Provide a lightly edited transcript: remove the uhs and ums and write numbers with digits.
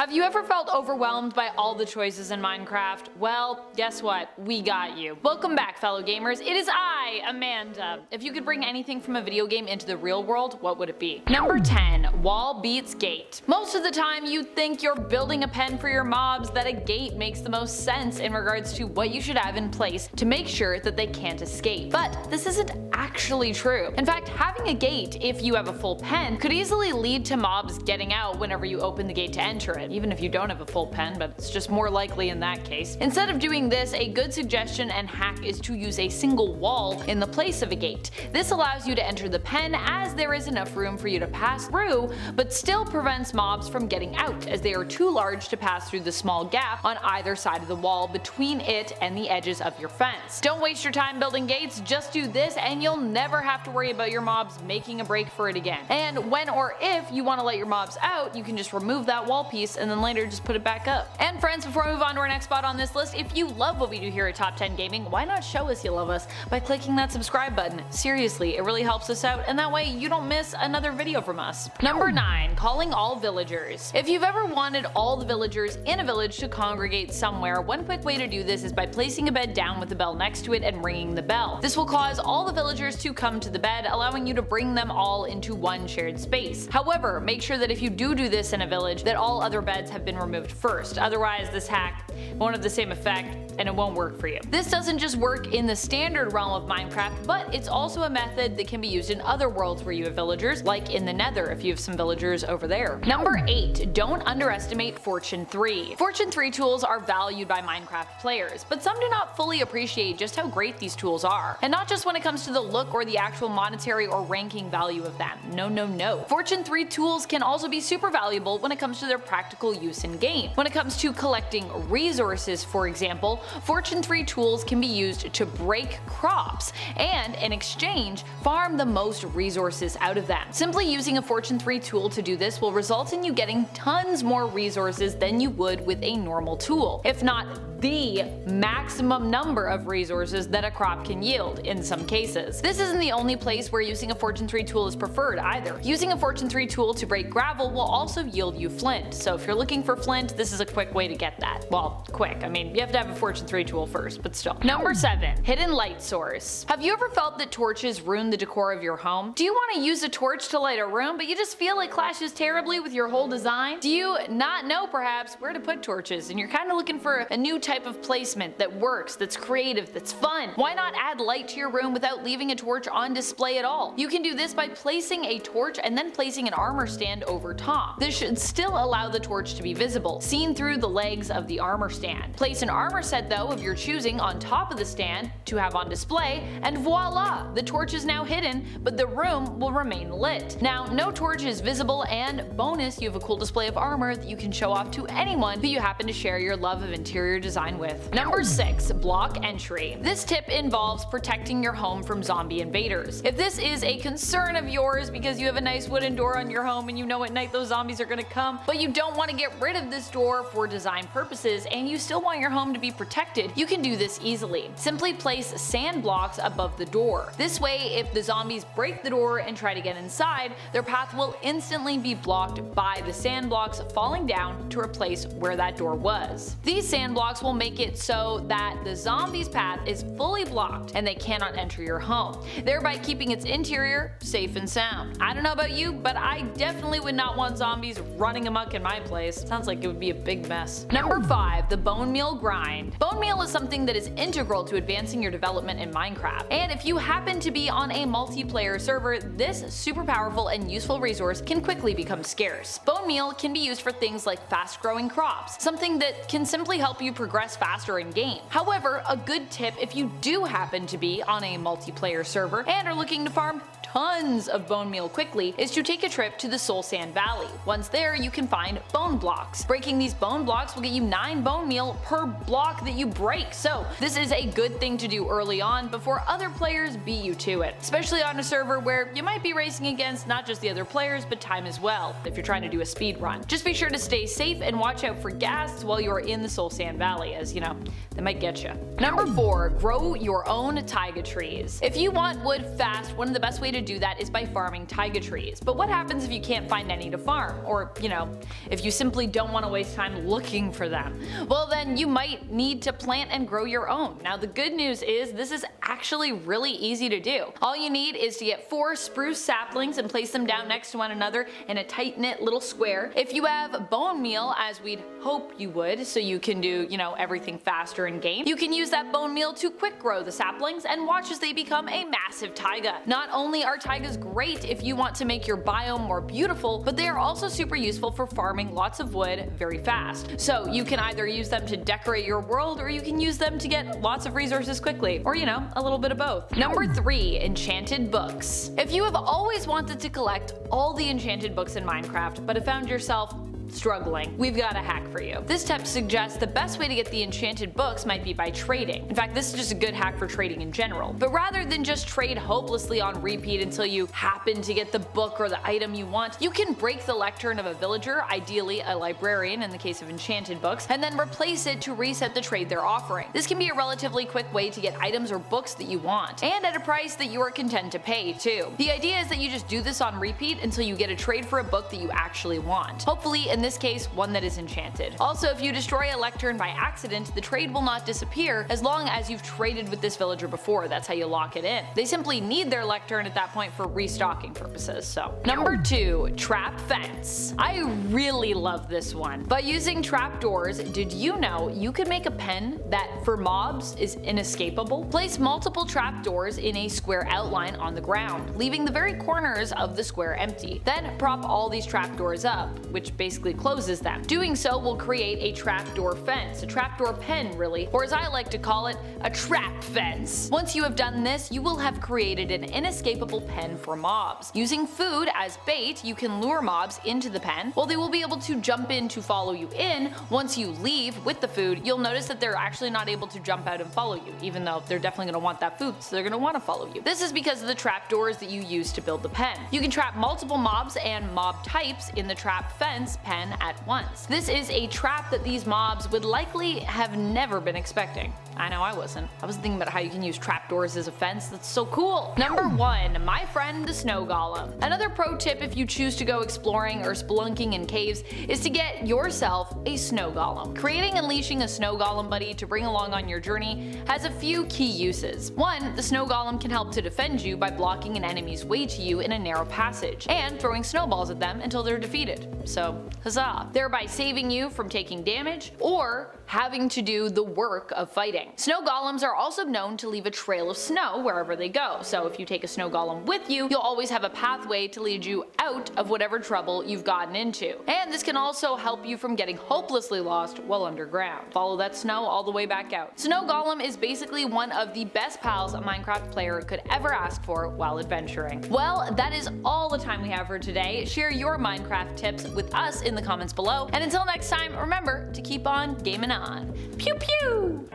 Have you ever felt overwhelmed by all the choices in Minecraft? Well, guess what? We got you. Welcome back, fellow gamers. It is I, Amanda. If you could bring anything from a video game into the real world, what would it be? Number 10. Wall beats gate. Most of the time you think you're building a pen for your mobs that a gate makes the most sense in regards to what you should have in place to make sure that they can't escape. But this isn't actually true. In fact, having a gate, if you have a full pen, could easily lead to mobs getting out whenever you open the gate to enter it, even if you don't have a full pen, but it's just more likely in that case. Instead of doing this, a good suggestion and hack is to use a single wall in the place of a gate. This allows you to enter the pen as there is enough room for you to pass through, but still prevents mobs from getting out as they are too large to pass through the small gap on either side of the wall between it and the edges of your fence. Don't waste your time building gates, just do this and you'll never have to worry about your mobs making a break for it again. And when or if you want to let your mobs out, you can just remove that wall piece and then later just put it back up. And friends, before I move on to our next spot on this list, if you love what we do here at Top 10 Gaming, why not show us you love us by clicking that subscribe button? Seriously, it really helps us out, and that way you don't miss another video from us. Number 9. Calling all villagers. If you've ever wanted all the villagers in a village to congregate somewhere, one quick way to do this is by placing a bed down with a bell next to it and ringing the bell. This will cause all the villagers to come to the bed, allowing you to bring them all into one shared space. However, make sure that if you do this in a village, that all other beds have been removed first. Otherwise, this hack won't have the same effect and it won't work for you. This doesn't just work in the standard realm of Minecraft, but it's also a method that can be used in other worlds where you have villagers, like in the Nether if you have some villagers over there. Number 8. Don't underestimate Fortune 3. Fortune 3 tools are valued by Minecraft players, but some do not fully appreciate just how great these tools are. And not just when it comes to the look or the actual monetary or ranking value of them. No. Fortune 3 tools can also be super valuable when it comes to their practical use in game. When it comes to collecting resources, for example, Fortune 3 tools can be used to break crops and, in exchange, farm the most resources out of them. Simply using a Fortune 3 tool to do this will result in you getting tons more resources than you would with a normal tool, if not the maximum number of resources that a crop can yield in some cases. This isn't the only place where using a Fortune 3 tool is preferred either. Using a Fortune 3 tool to break gravel will also yield you flint, so if you're looking for flint, this is a quick way to get that. Well, quick, I mean, you have to have a Fortune 3 tool first, but still. Number 7. Hidden light source. Have you ever felt that torches ruin the decor of your home? Do you want to use a torch to light a room, but you just feel it clashes terribly with your whole design? Do you not know, perhaps, where to put torches, and you're kind of looking for a new type of placement that works, that's creative, that's fun? Why not add light to your room without leaving a torch on display at all? You can do this by placing a torch and then placing an armor stand over top. This should still allow the torch to be visible, seen through the legs of the armor stand. Place an armor set though of your choosing on top of the stand to have on display, and voila! The torch is now hidden, but the room will remain lit. Now, no torch is visible, and bonus, you have a cool display of armor that you can show off to anyone who you happen to share your love of interior design with. Number 6. Block entry. This tip involves protecting your home from zombie invaders. If this is a concern of yours because you have a nice wooden door on your home and you know at night those zombies are gonna come, but you don't want to get rid of this door for design purposes and you still want your home to be protected, you can do this easily. Simply place sand blocks above the door. This way, if the zombies break the door and try to get inside, their path will instantly be blocked by the sand blocks falling down to replace where that door was. These sand blocks will make it so that the zombie's path is fully blocked and they cannot enter your home, thereby keeping its interior safe and sound. I don't know about you, but I definitely would not want zombies running amok in my place. Sounds like it would be a big mess. Number 5. The bone meal grind. Bone meal is something that is integral to advancing your development in Minecraft, and if you happen to be on a multiplayer server, this super powerful and useful resource can quickly become scarce. Bone meal can be used for things like fast growing crops, something that can simply help you progress faster in game. However, a good tip if you do happen to be on a multiplayer server and are looking to farm tons of bone meal quickly is to take a trip to the Soul Sand Valley. Once there, you can find bone blocks. Breaking these bone blocks will get you 9 bone meal per block that you break, so this is a good thing to do early on before other players beat you to it, especially on a server where you might be racing against not just the other players but time as well if you're trying to do a speed run. Just be sure to stay safe and watch out for ghasts while you're in the Soul Sand Valley, as you know, they might get you. Number 4. Grow your own taiga trees. If you want wood fast, one of the best ways to to do that is by farming taiga trees. But what happens if you can't find any to farm? Or, if you simply don't want to waste time looking for them? Well, then you might need to plant and grow your own. Now, the good news is this is actually really easy to do. All you need is to get 4 spruce saplings and place them down next to one another in a tight-knit little square. If you have bone meal, as we'd hope you would, so you can do, everything faster in game, you can use that bone meal to quick grow the saplings and watch as they become a massive taiga. Not only are taigas great if you want to make your biome more beautiful, but they are also super useful for farming lots of wood very fast. So you can either use them to decorate your world, or you can use them to get lots of resources quickly, or a little bit of both. Number 3, enchanted books. If you have always wanted to collect all the enchanted books in Minecraft, but have found yourself struggling, we've got a hack for you. This tip suggests the best way to get the enchanted books might be by trading. In fact, this is just a good hack for trading in general. But rather than just trade hopelessly on repeat until you happen to get the book or the item you want, you can break the lectern of a villager, ideally a librarian in the case of enchanted books, and then replace it to reset the trade they're offering. This can be a relatively quick way to get items or books that you want, and at a price that you are content to pay too. The idea is that you just do this on repeat until you get a trade for a book that you actually want. Hopefully, in this case, one that is enchanted. Also, if you destroy a lectern by accident, the trade will not disappear as long as you've traded with this villager before. That's how you lock it in. They simply need their lectern at that point for restocking purposes. So, number 2, trap fence. I really love this one. By using trapdoors, did you know you could make a pen that for mobs is inescapable? Place multiple trapdoors in a square outline on the ground, leaving the very corners of the square empty. Then prop all these trapdoors up, which basically closes them. Doing so will create a trapdoor fence, a trapdoor pen really, or as I like to call it, a trap fence. Once you have done this, you will have created an inescapable pen for mobs. Using food as bait, you can lure mobs into the pen. While they will be able to jump in to follow you in, once you leave with the food, you'll notice that they're actually not able to jump out and follow you, even though they're definitely going to want that food, so they're going to want to follow you. This is because of the trapdoors that you use to build the pen. You can trap multiple mobs and mob types in the trap fence pen at once. This is a trap that these mobs would likely have never been expecting. I know I wasn't. I was thinking about how you can use trapdoors as a fence. That's so cool. Number 1, my friend the snow golem. Another pro tip if you choose to go exploring or spelunking in caves is to get yourself a snow golem. Creating and leashing a snow golem buddy to bring along on your journey has a few key uses. 1, the snow golem can help to defend you by blocking an enemy's way to you in a narrow passage and throwing snowballs at them until they're defeated. So, huzzah. Thereby saving you from taking damage or having to do the work of fighting. Snow golems are also known to leave a trail of snow wherever they go, so if you take a snow golem with you, you'll always have a pathway to lead you out of whatever trouble you've gotten into. And this can also help you from getting hopelessly lost while underground. Follow that snow all the way back out. Snow golem is basically one of the best pals a Minecraft player could ever ask for while adventuring. Well, that is all the time we have for today. Share your Minecraft tips with us in the comments below, and until next time, remember to keep on gaming on. Pew pew!